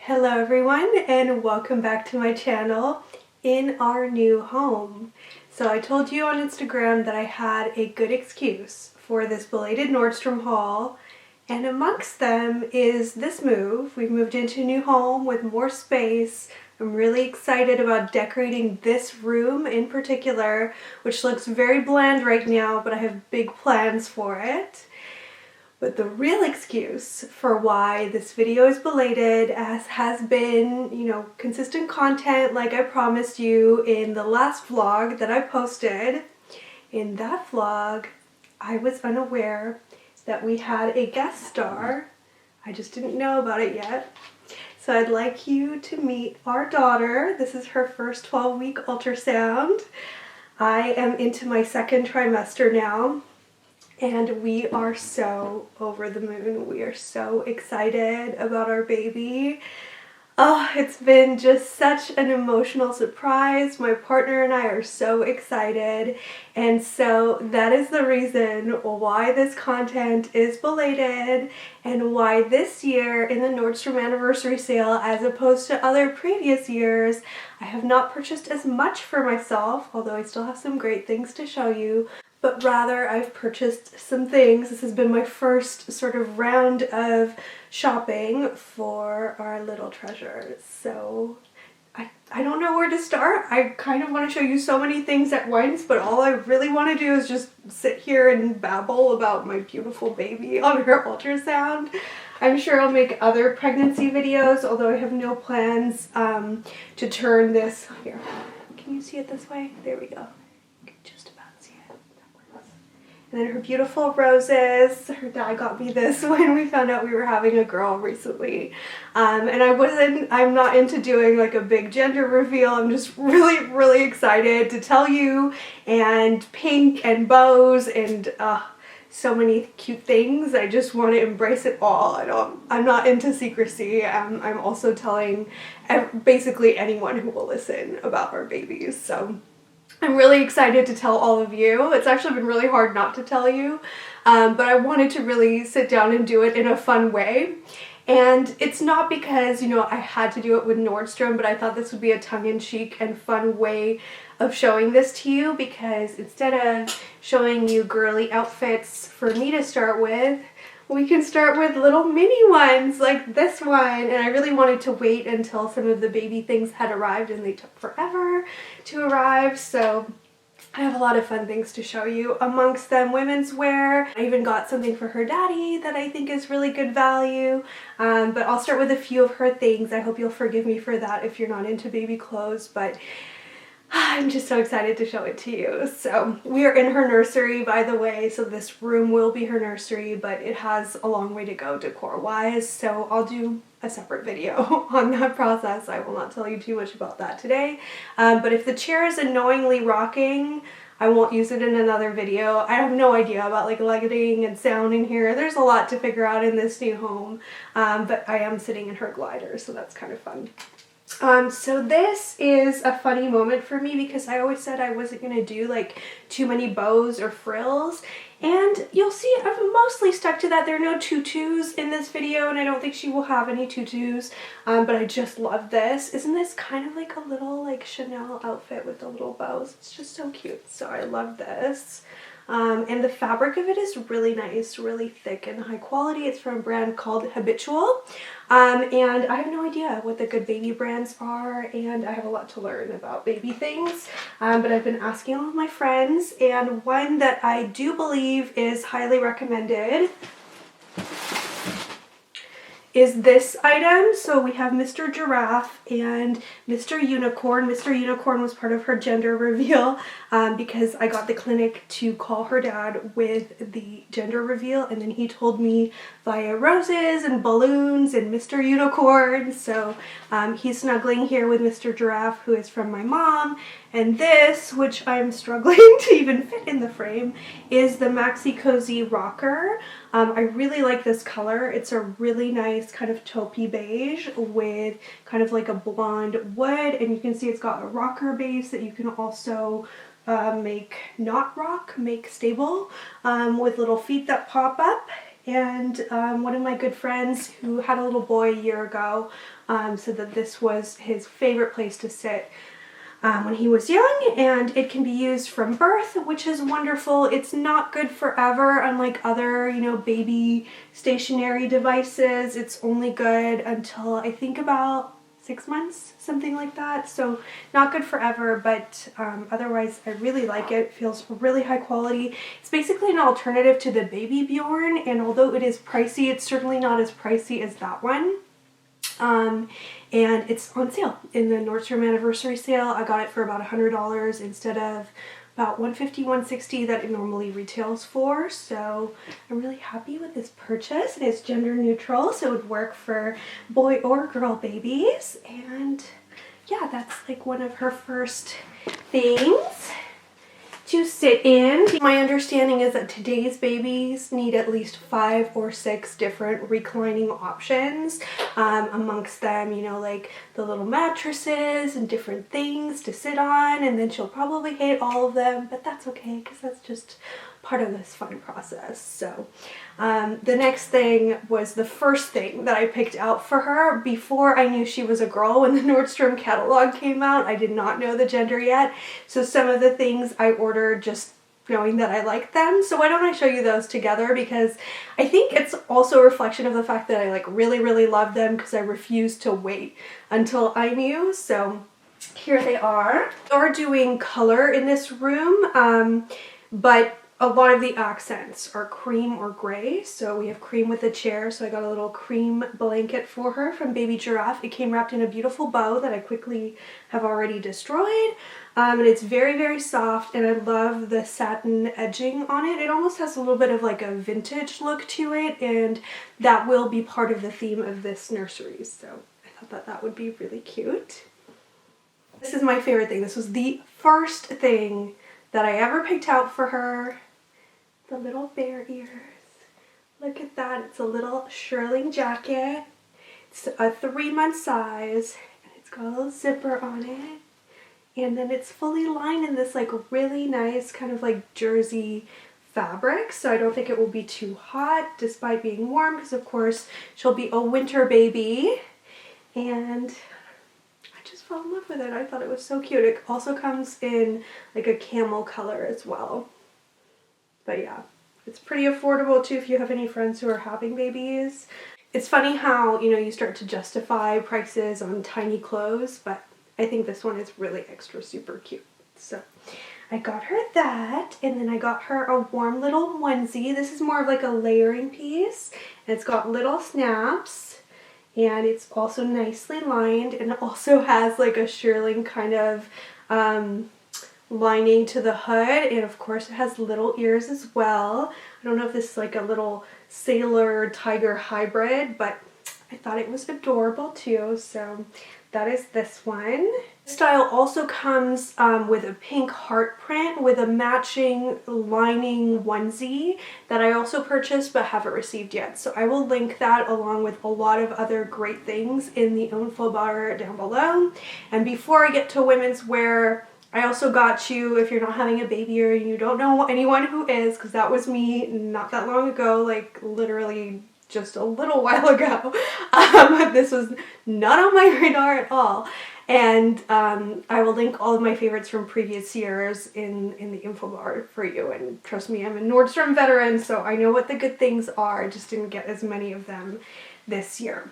Hello everyone and welcome back to my channel in our new home. So I told you on Instagram that I had a good excuse for this belated Nordstrom haul, and amongst them is this move. We've moved into a new home with more space. I'm really excited about decorating this room in particular, which looks very bland right now, but I have big plans for it. But the real excuse for why this video is belated has been, consistent content like I promised you in the last vlog that I posted. In that vlog, I was unaware that we had a guest star. I just didn't know about it yet. So I'd like you to meet our daughter. This is her first 12-week ultrasound. I am into my second trimester now. And we are so over the moon. We are so excited about our baby. Oh, it's been just such an emotional surprise. My partner and I are so excited. And so that is the reason why this content is belated and why this year in the Nordstrom anniversary sale, as opposed to other previous years, I have not purchased as much for myself, although I still have some great things to show you. But rather I've purchased some things. This has been my first sort of round of shopping for our little treasures. So I don't know where to start. I kind of want to show you so many things at once, but all I really want to do is just sit here and babble about my beautiful baby on her ultrasound. I'm sure I'll make other pregnancy videos, although I have no plans to turn this here. Can you see it this way? There we go. And then her beautiful roses. Her dad got me this when we found out we were having a girl recently. And I'm not into doing like a big gender reveal. I'm just really excited to tell you, and pink and bows and so many cute things. I just want to embrace it all. I'm not into secrecy. I'm also telling basically anyone who will listen about our babies. So I'm really excited to tell all of you. It's actually been really hard not to tell you, but I wanted to really sit down and do it in a fun way. And it's not because, I had to do it with Nordstrom, but I thought this would be a tongue-in-cheek and fun way of showing this to you, because instead of showing you girly outfits for me to start with, we can start with little mini ones like this one. And I really wanted to wait until some of the baby things had arrived, and they took forever to arrive. So I have a lot of fun things to show you, amongst them women's wear. I even got something for her daddy that I think is really good value. But I'll start with a few of her things. I hope you'll forgive me for that if you're not into baby clothes, but I'm just so excited to show it to you. So we are in her nursery, by the way, so this room will be her nursery, but it has a long way to go decor-wise, so I'll do a separate video on that process. I will not tell you too much about that today. But if the chair is annoyingly rocking, I won't use it in another video. I have no idea about like lighting and sound in here. There's a lot to figure out in this new home, but I am sitting in her glider, so that's kind of fun. So this is a funny moment for me because I always said I wasn't going to do like too many bows or frills, and you'll see I've mostly stuck to that. There are no tutus in this video, and I don't think she will have any tutus, but I just love this. Isn't this kind of like a little like Chanel outfit with the little bows? It's just so cute, so I love this. And the fabric of it is really nice, really thick and high quality. It's from a brand called Habitual. And I have no idea what the good baby brands are, and I have a lot to learn about baby things. But I've been asking all of my friends, and one that I do believe is highly recommended is this item. So we have Mr. Giraffe and Mr. Unicorn. Mr. Unicorn was part of her gender reveal because I got the clinic to call her dad with the gender reveal, and then he told me via roses and balloons and Mr. Unicorn. So he's snuggling here with Mr. Giraffe, who is from my mom. And this, which I'm struggling to even fit in the frame, is the Maxi Cozy Rocker. I really like this color. It's a really nice kind of taupey beige with kind of like a blonde wood, and you can see it's got a rocker base that you can also make not rock, make stable, with little feet that pop up. And one of my good friends who had a little boy a year ago so that this was his favorite place to sit when he was young, and it can be used from birth, which is wonderful. It's not good forever, unlike other, you know, baby stationary devices. It's only good until I think about 6 months, something like that. So not good forever, but otherwise I really like it. It feels really high quality. It's basically an alternative to the Baby Bjorn, and although it is pricey, it's certainly not as pricey as that one. And it's on sale in the Nordstrom anniversary sale. I got it for about $100 instead of about $150, $160 that it normally retails for. So I'm really happy with this purchase. It is gender neutral, so it would work for boy or girl babies. And yeah, that's like one of her first things to sit in. My understanding is that today's babies need at least 5 or 6 different reclining options, amongst them, you know, like the little mattresses and different things to sit on, and then she'll probably hate all of them, but that's okay because that's just part of this fun process. So the next thing was the first thing that I picked out for her before I knew she was a girl. When the Nordstrom catalog came out, I did not know the gender yet, so some of the things I ordered just knowing that I liked them. So why don't I show you those together, because I think it's also a reflection of the fact that I like really love them, because I refused to wait until I knew. So here they are. We're doing color in this room, but a lot of the accents are cream or gray. So we have cream with the chair, so I got a little cream blanket for her from Baby Giraffe. It came wrapped in a beautiful bow that I quickly have already destroyed. And it's very soft, and I love the satin edging on it. It almost has a little bit of like a vintage look to it, and that will be part of the theme of this nursery. So I thought that that would be really cute. This is my favorite thing. This was the first thing that I ever picked out for her. The little bear ears. Look at that. It's a little shearling jacket. It's a 3-month size, and it's got a little zipper on it. And then it's fully lined in this like really nice kind of like jersey fabric, so I don't think it will be too hot despite being warm, because of course she'll be a winter baby. And I just fell in love with it. I thought it was so cute. It also comes in like a camel color as well. But yeah, it's pretty affordable too if you have any friends who are having babies. It's funny how, you know, you start to justify prices on tiny clothes, but I think this one is really extra super cute. So I got her that, and then I got her a warm little onesie. This is more of like a layering piece, and it's got little snaps, and it's also nicely lined, and it also has like a shearling kind of lining to the hood, and of course it has little ears as well. I don't know if this is like a little sailor tiger hybrid, but I thought it was adorable too, so that is this one. This style also comes with a pink heart print with a matching lining onesie that I also purchased but haven't received yet. So I will link that along with a lot of other great things in the info bar down below. And before I get to women's wear, I also got you, if you're not having a baby or you don't know anyone who is, because that was me not that long ago, like literally just a little while ago. This was not on my radar at all. And I will link all of my favorites from previous years in the info bar for you. And trust me, I'm a Nordstrom veteran, so I know what the good things are. I just didn't get as many of them this year.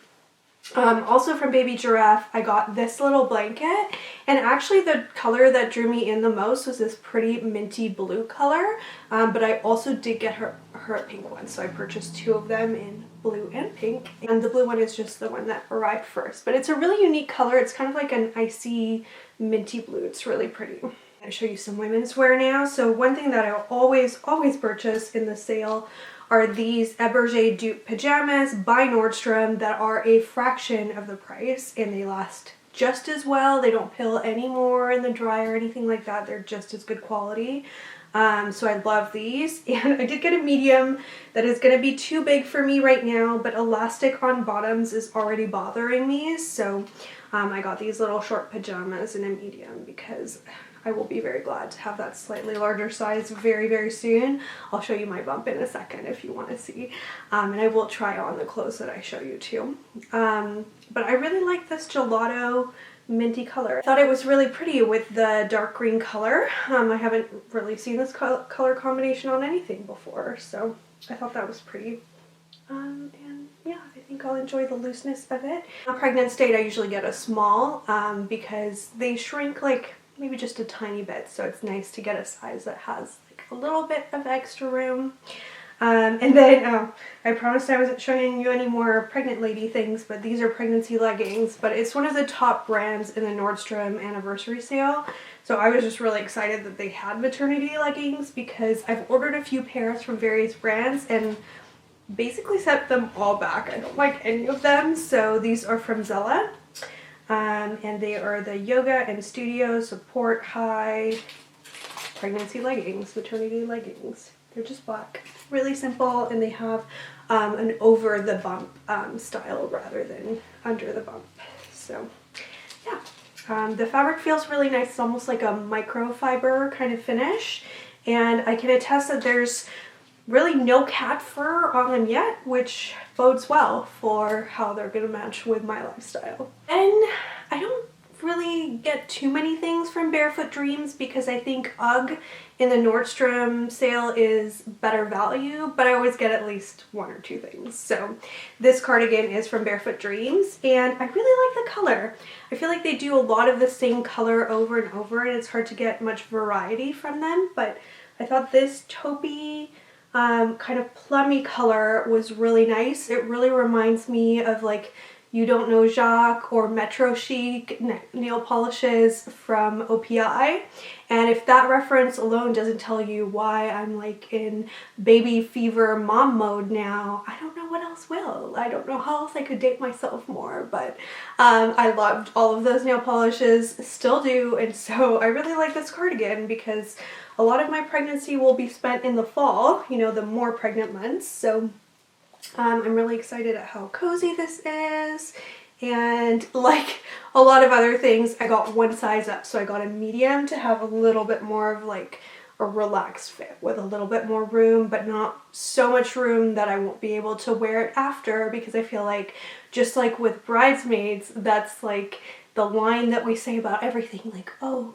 Also from Baby Giraffe, I got this little blanket, and actually the color that drew me in the most was this pretty minty blue color, but I also did get her a pink one, so I purchased 2 of them in blue and pink, and the blue one is just the one that arrived first. But it's a really unique color. It's kind of like an icy minty blue. It's really pretty. I'm going to show you some women's wear now. So one thing that I always purchase in the sale are these Eberge dupe pajamas by Nordstrom that are a fraction of the price, and they last just as well. They don't pill anymore in the dryer or anything like that. They're just as good quality. So I love these, and I did get a medium that is going to be too big for me right now, but elastic on bottoms is already bothering me, so I got these little short pajamas in a medium because I will be very glad to have that slightly larger size very, very soon. I'll show you my bump in a second if you want to see. And I will try on the clothes that I show you too. But I really like this gelato minty color. I thought it was really pretty with the dark green color. I haven't really seen this color combination on anything before, so I thought that was pretty. And yeah, I think I'll enjoy the looseness of it. On pregnant state, I usually get a small because they shrink like maybe just a tiny bit, so it's nice to get a size that has like a little bit of extra room. And then I promised I wasn't showing you any more pregnant lady things, but these are pregnancy leggings, but it's one of the top brands in the Nordstrom anniversary sale. So I was just really excited that they had maternity leggings because I've ordered a few pairs from various brands and basically sent them all back. I don't like any of them. So these are from Zella, and they are the Yoga and Studio Support High pregnancy leggings, maternity leggings. They're just black, really simple, and they have an over the bump style rather than under the bump. So yeah, the fabric feels really nice. It's almost like a microfiber kind of finish, and I can attest that there's really no cat fur on them yet, which bodes well for how they're gonna match with my lifestyle. And I don't really get too many things from Barefoot Dreams because I think UGG in the Nordstrom sale is better value, but I always get at least one or two things. So this cardigan is from Barefoot Dreams, and I really like the color. I feel like they do a lot of the same color over and over, and it's hard to get much variety from them, but I thought this taupey kind of plummy color was really nice. It really reminds me of like You Don't Know Jacques or Metro Chic nail polishes from OPI. And if that reference alone doesn't tell you why I'm like in baby fever mom mode now, I don't know what else will. I don't know how else I could date myself more, but I loved all of those nail polishes, still do, and so I really like this cardigan because a lot of my pregnancy will be spent in the fall, you know, the more pregnant months, so I'm really excited at how cozy this is. And like a lot of other things, I got one size up, so I got a medium to have a little bit more of like a relaxed fit with a little bit more room, but not so much room that I won't be able to wear it after, because I feel like just like with bridesmaids, that's like the line that we say about everything, like, oh,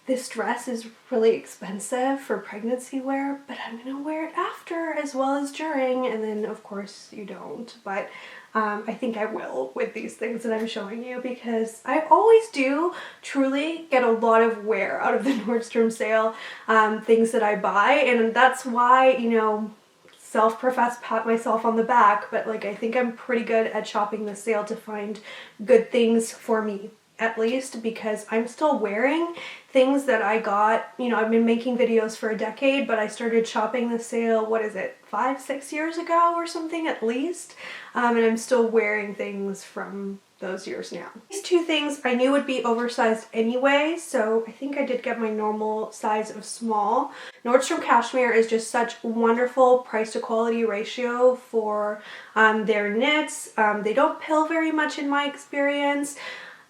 this dress is really expensive for pregnancy wear, but I'm gonna wear it after as well as during, and then of course you don't, but I think I will with these things that I'm showing you, because I always do truly get a lot of wear out of the Nordstrom sale, things that I buy, and that's why, you know, self-professed pat myself on the back, but like I think I'm pretty good at shopping the sale to find good things for me, at least, because I'm still wearing things that I got, you know, I've been making videos for a decade, but I started shopping the sale, what is it, 5-6 years ago or something at least, and I'm still wearing things from those years now. These two things I knew would be oversized anyway, so I think I did get my normal size of small. Nordstrom cashmere is just such wonderful price to quality ratio for their knits. They don't pill very much in my experience.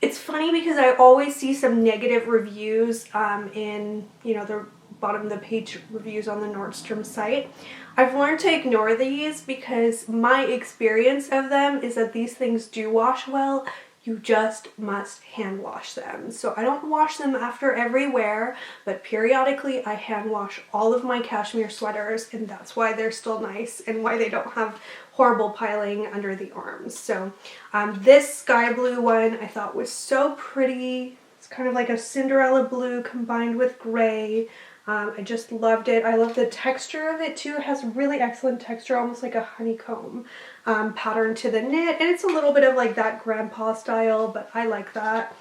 It's funny because I always see some negative reviews in, you know, the bottom of the page reviews on the Nordstrom site. I've learned to ignore these because my experience of them is that these things do wash well. You just must hand wash them. So I don't wash them after every wear, but periodically I hand wash all of my cashmere sweaters, and that's why they're still nice and why they don't have horrible piling under the arms. So this sky blue one I thought was so pretty. It's kind of like a Cinderella blue combined with gray. I just loved it. I love the texture of it too. It has really excellent texture, almost like a honeycomb pattern to the knit, and it's a little bit of like that grandpa style, but I like that.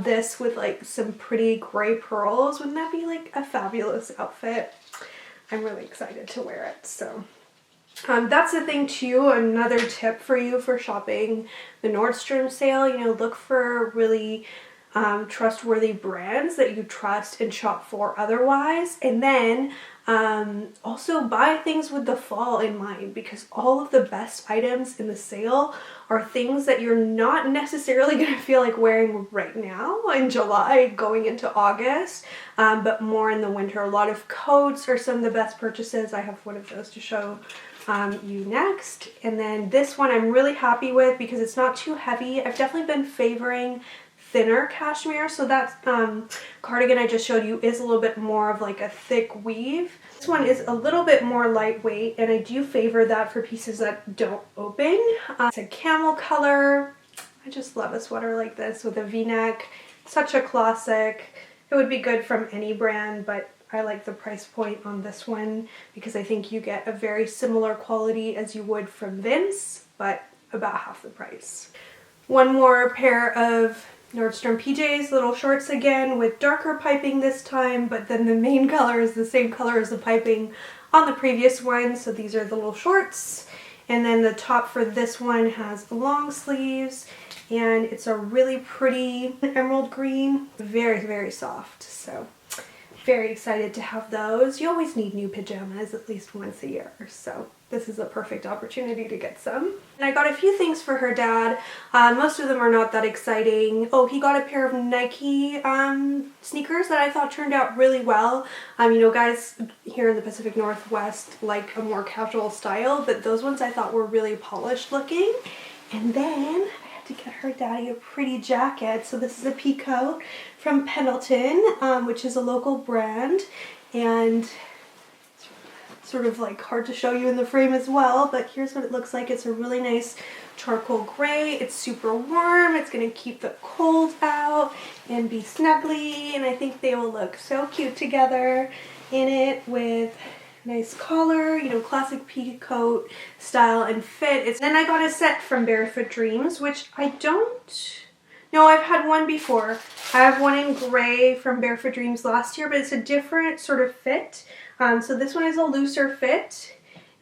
This with like some pretty gray pearls, wouldn't that be like a fabulous outfit? I'm really excited to wear it. So that's the thing too, another tip for you for shopping the Nordstrom sale, you know, look for really trustworthy brands that you trust and shop for otherwise. And then also buy things with the fall in mind, because all of the best items in the sale are things that you're not necessarily going to feel like wearing right now in July going into August, but more in the winter. A lot of coats are some of the best purchases. I have one of those to show you next. And then this one I'm really happy with because it's not too heavy. I've definitely been favoring thinner cashmere, so that cardigan I just showed you is a little bit more of like a thick weave. This one is a little bit more lightweight, and I do favor that for pieces that don't open. It's a camel color. I just love a sweater like this with a v-neck. Such a classic. It would be good from any brand, but I like the price point on this one because I think you get a very similar quality as you would from Vince, but about half the price. One more pair of Nordstrom PJs, little shorts again with darker piping this time, but then the main color is the same color as the piping on the previous one. So these are the little shorts. And then the top for this one has long sleeves, and it's a really pretty emerald green, very, very soft. So very excited to have those. You always need new pajamas at least once a year, so this is a perfect opportunity to get some. And I got a few things for her dad. Most of them are not that exciting. Oh, he got a pair of Nike sneakers that I thought turned out really well. You know, guys here in the Pacific Northwest like a more casual style, but those ones I thought were really polished looking. And then to get her daddy a pretty jacket. So this is a pea coat from Pendleton, which is a local brand, and it's sort of like hard to show you in the frame as well, but here's what it looks like. It's a really nice charcoal gray. It's super warm. It's going to keep the cold out and be snuggly, and I think they will look so cute together in it with nice collar, you know, classic pea coat style and fit. Then I got a set from Barefoot Dreams, which I don't... No, I've had one before. I have one in gray from Barefoot Dreams last year, but it's a different sort of fit. So this one is a looser fit,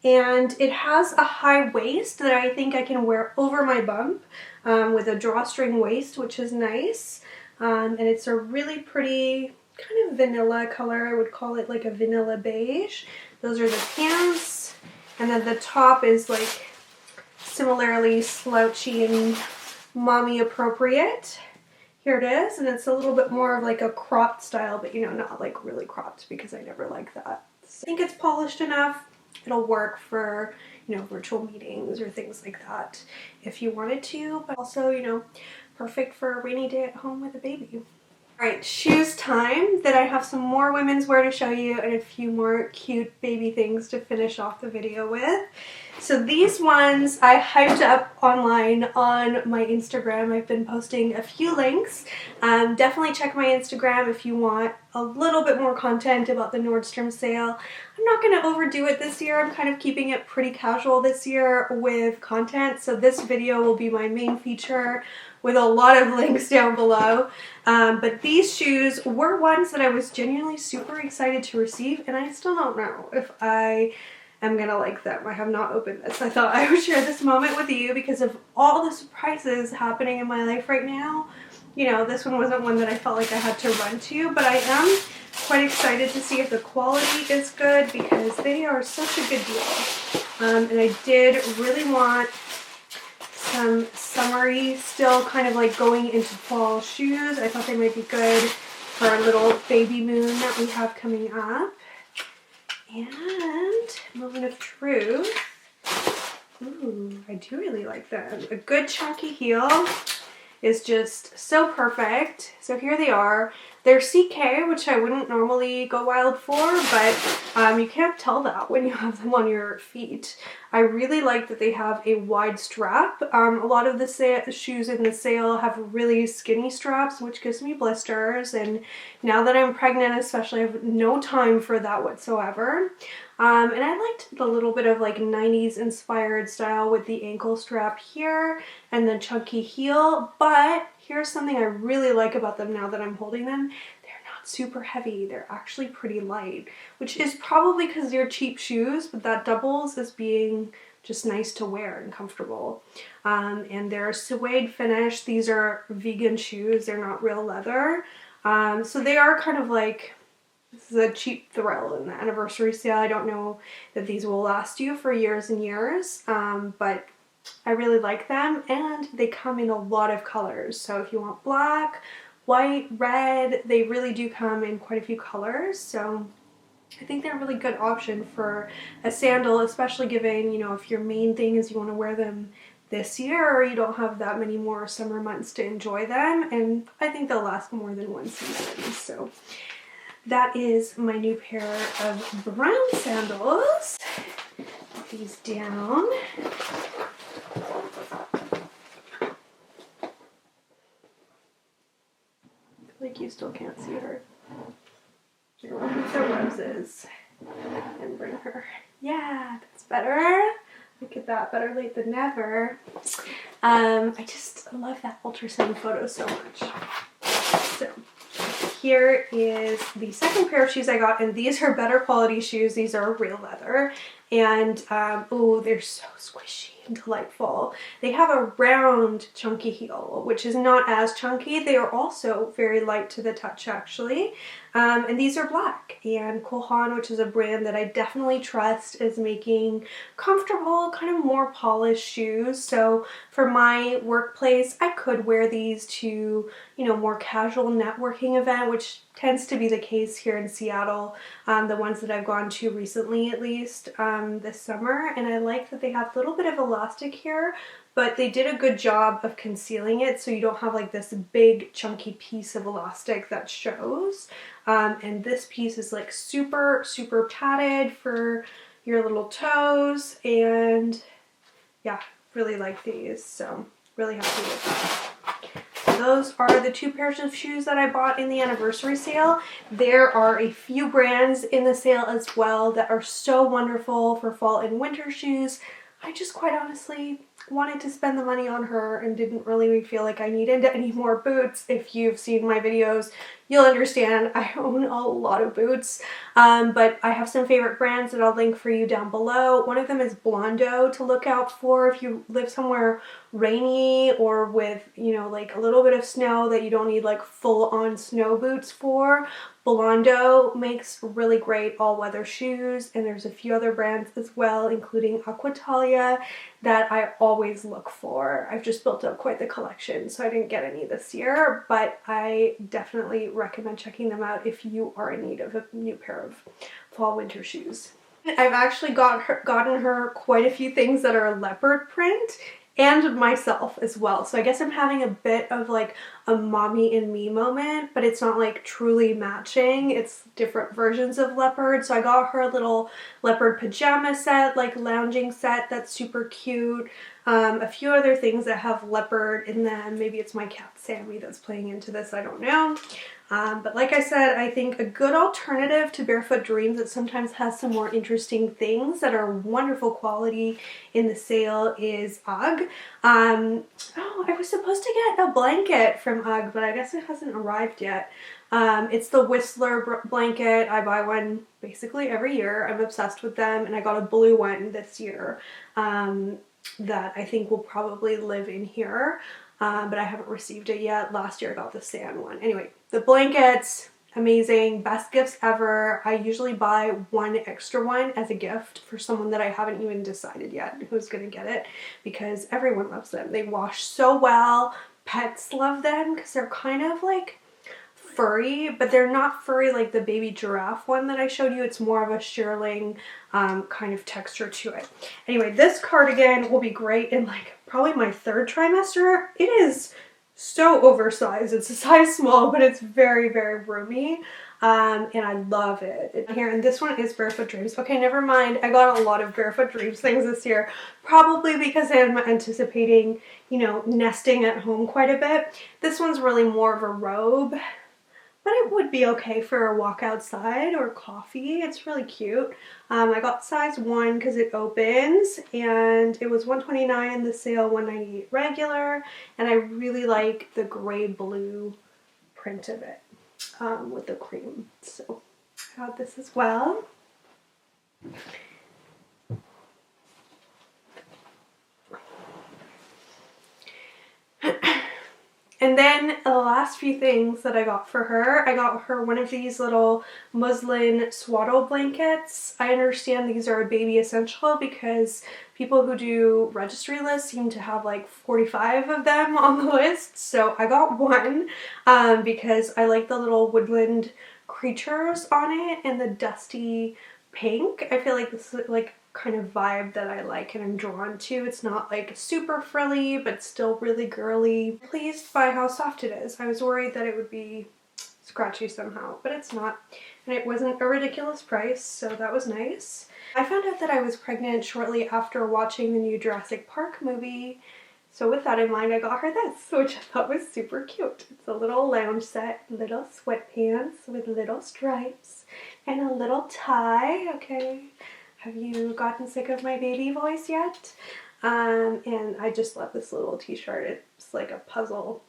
and it has a high waist that I think I can wear over my bump with a drawstring waist, which is nice. And it's a really pretty kind of vanilla color. I would call it like a vanilla beige. Those are the pants, and then the top is like similarly slouchy and mommy appropriate. Here it is, and it's a little bit more of like a cropped style, but you know, not like really cropped because I never like that. So I think it's polished enough. It'll work for, you know, virtual meetings or things like that if you wanted to, but also, you know, perfect for a rainy day at home with a baby. Alright, shoes time. Then I have some more women's wear to show you and a few more cute baby things to finish off the video with. So these ones I hyped up online on my Instagram. I've been posting a few links. Definitely check my Instagram if you want a little bit more content about the Nordstrom sale. I'm not going to overdo it this year. I'm kind of keeping it pretty casual this year with content. So this video will be my main feature with a lot of links down below. But these shoes were ones that I was genuinely super excited to receive, and I still don't know if I am gonna like them. I have not opened this. I thought I would share this moment with you because of all the surprises happening in my life right now. You know, this one wasn't one that I felt like I had to run to, but I am quite excited to see if the quality is good because they are such a good deal. And I did really want some summery, still kind of like going into fall shoes. I thought they might be good for our little baby moon that we have coming up. And moment of truth. Ooh, I do really like them. A good chunky heel is just so perfect. So here they are. They're CK, which I wouldn't normally go wild for, but you can't tell that when you have them on your feet. I really like that they have a wide strap. A lot of the shoes in the sale have really skinny straps, which gives me blisters, and now that I'm pregnant especially, I have no time for that whatsoever. And I liked the little bit of like 90s inspired style with the ankle strap here and the chunky heel, but here's something I really like about them now that I'm holding them. They're not super heavy. They're actually pretty light, which is probably because they're cheap shoes, but that doubles as being just nice to wear and comfortable. And they're suede finish. These are vegan shoes. They're not real leather. So they are kind of like, this is a cheap thrill in the anniversary sale. I don't know that these will last you for years and years, but I really like them, and they come in a lot of colors. So if you want black, white, red, they really do come in quite a few colors. So I think they're a really good option for a sandal, especially given, you know, if your main thing is you want to wear them this year or you don't have that many more summer months to enjoy them, and I think they'll last more than one season. So that is my new pair of brown sandals. Put these down. Like you still can't see her. Here, we'll put the roses and bring her. Yeah, that's better. Look at that, better late than never. I just love that ultrasound photo so much. So here is the second pair of shoes I got, and these are better quality shoes. These are real leather, and oh, they're so squishy and delightful. They have a round chunky heel, which is not as chunky. They are also very light to the touch actually, and these are black, and Kohan, which is a brand that I definitely trust, is making comfortable, kind of more polished shoes. So for my workplace, I could wear these to, you know, more casual networking event, which tends to be the case here in Seattle, the ones that I've gone to recently at least this summer. And I like that they have a little bit of elastic here, but they did a good job of concealing it so you don't have like this big chunky piece of elastic that shows. And this piece is like super, super padded for your little toes, and yeah, really like these, so really happy with that. Those are the two pairs of shoes that I bought in the anniversary sale. There are a few brands in the sale as well that are so wonderful for fall and winter shoes. I just quite honestly wanted to spend the money on her and didn't really feel like I needed any more boots. If you've seen my videos, you'll understand I own a lot of boots, but I have some favorite brands that I'll link for you down below. One of them is Blondo to look out for if you live somewhere rainy or with, you know, like a little bit of snow that you don't need like full-on snow boots for. Blondo makes really great all-weather shoes, and there's a few other brands as well, including Aquatalia, that I always look for. I've just built up quite the collection, so I didn't get any this year, but I definitely recommend checking them out if you are in need of a new pair of fall-winter shoes. I've actually gotten her quite a few things that are leopard print, and myself as well. So I guess I'm having a bit of like a mommy and me moment, but it's not like truly matching. It's different versions of leopard. So I got her a little leopard pajama set, like lounging set that's super cute. A few other things that have leopard in them. Maybe it's my cat Sammy that's playing into this, I don't know. But like I said, I think a good alternative to Barefoot Dreams that sometimes has some more interesting things that are wonderful quality in the sale is UGG. Oh, I was supposed to get a blanket from UGG, but I guess it hasn't arrived yet. It's the Whistler blanket. I buy one basically every year. I'm obsessed with them, and I got a blue one this year that I think will probably live in here. But I haven't received it yet. Last year I got the sand one. Anyway, the blankets, amazing, best gifts ever. I usually buy one extra one as a gift for someone that I haven't even decided yet who's gonna get it, because everyone loves them. They wash so well. Pets love them because they're kind of like furry, but they're not furry like the baby giraffe one that I showed you. It's more of a shearling kind of texture to it. Anyway, this cardigan will be great in like probably my third trimester. It is so oversized. It's a size small, but it's very, very roomy. And I love it. Here, and this one is Barefoot Dreams. Okay, never mind. I got a lot of Barefoot Dreams things this year, probably because I'm anticipating, you know, nesting at home quite a bit. This one's really more of a robe, but it would be okay for a walk outside or coffee. It's really cute. I got size 1 because it opens, and it was $129 in the sale, $198 regular, and I really like the gray blue print of it with the cream. So I got this as well. And then the last few things that I got for her, I got her one of these little muslin swaddle blankets. I understand these are a baby essential because people who do registry lists seem to have like 45 of them on the list. So I got one because I like the little woodland creatures on it and the dusty pink. I feel like this is like kind of vibe that I like and I'm drawn to. It's not like super frilly, but still really girly. I'm pleased by how soft it is. I was worried that it would be scratchy somehow, but it's not. And it wasn't a ridiculous price, so that was nice. I found out that I was pregnant shortly after watching the new Jurassic Park movie. So with that in mind, I got her this, which I thought was super cute. It's a little lounge set, little sweatpants with little stripes and a little tie. Okay. Have you gotten sick of my baby voice yet? And I just love this little t-shirt. It's like a puzzle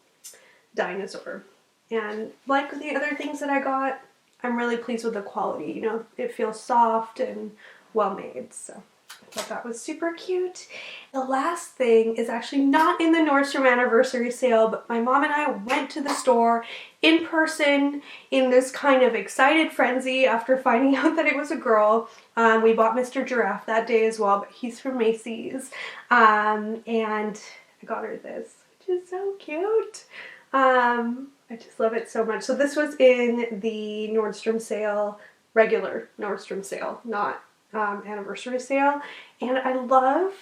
dinosaur. And like the other things that I got, I'm really pleased with the quality. You know, it feels soft and well made. So I thought that was super cute. The last thing is actually not in the Nordstrom anniversary sale, but my mom and I went to the store in person in this kind of excited frenzy after finding out that it was a girl. We bought Mr. Giraffe that day as well, but he's from Macy's. And I got her this, which is so cute. I just love it so much. So this was in the Nordstrom sale, regular Nordstrom sale, not anniversary sale. And I love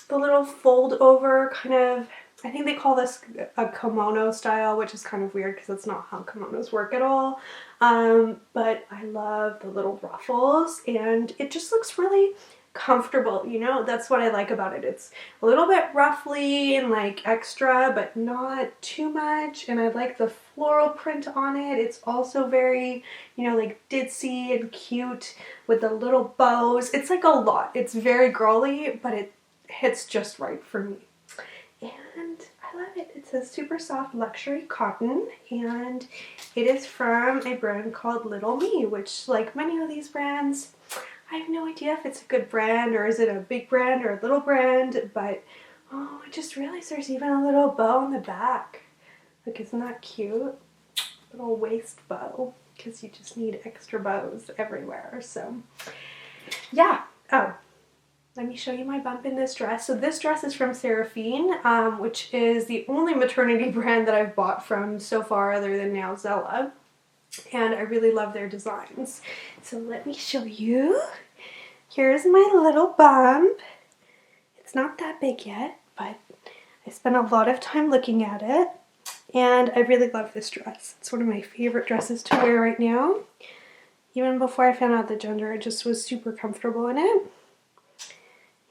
the little fold over kind of, I think they call this a kimono style, which is kind of weird because that's not how kimonos work at all. But I love the little ruffles and it just looks really comfortable, you know. That's what I like about it. It's a little bit ruffly and like extra, but not too much. And I like the floral print on it. It's also very, you know, like ditzy and cute with the little bows. It's like a lot. It's very girly, but it hits just right for me. And I love it. It says super soft luxury cotton and it is from a brand called Little Me, which like many of these brands, I have no idea if it's a good brand or is it a big brand or a little brand, but oh, I just realized there's even a little bow on the back. Like, isn't that cute? Little waist bow, because you just need extra bows everywhere. So yeah. Oh, let me show you my bump in this dress. So this dress is from Seraphine, which is the only maternity brand that I've bought from so far other than now Zella. And I really love their designs. So let me show you. Here's my little bump. It's not that big yet, but I spent a lot of time looking at it. And I really love this dress. It's one of my favorite dresses to wear right now. Even before I found out the gender, I just was super comfortable in it.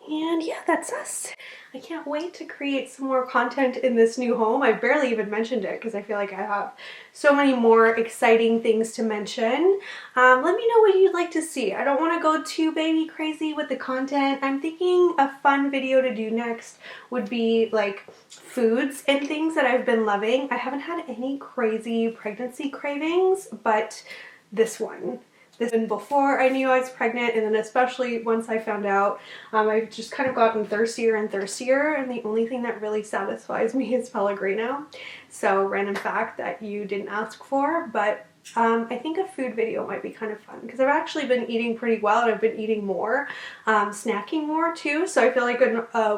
And yeah, that's us. I can't wait to create some more content in this new home. I barely even mentioned it because I feel like I have so many more exciting things to mention. Let me know what you'd like to see. I don't want to go too baby crazy with the content. I'm thinking a fun video to do next would be like foods and things that I've been loving. I haven't had any crazy pregnancy cravings, but this one. And before I knew I was pregnant, and then especially once I found out, I've just kind of gotten thirstier and thirstier, and the only thing that really satisfies me is Pellegrino. So random fact that you didn't ask for, but I think a food video might be kind of fun because I've actually been eating pretty well and I've been eating more, snacking more too. So I feel like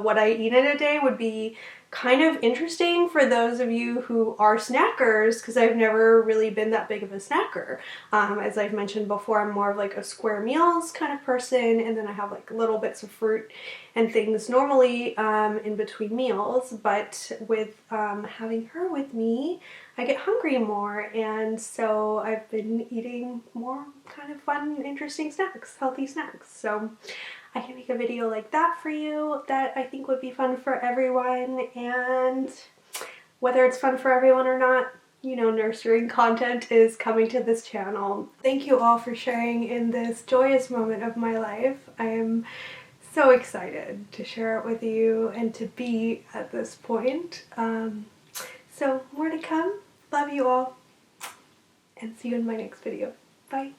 what I eat in a day would be kind of interesting for those of you who are snackers, because I've never really been that big of a snacker. As I've mentioned before, I'm more of like a square meals kind of person, and then I have like little bits of fruit and things normally in between meals, but with having her with me, I get hungry more, and so I've been eating more kind of fun, interesting snacks, healthy snacks. So I can make a video like that for you that I think would be fun for everyone, and whether it's fun for everyone or not, you know, nursery content is coming to this channel. Thank you all for sharing in this joyous moment of my life. I am so excited to share it with you and to be at this point. So more to come. Love you all, and see you in my next video. Bye.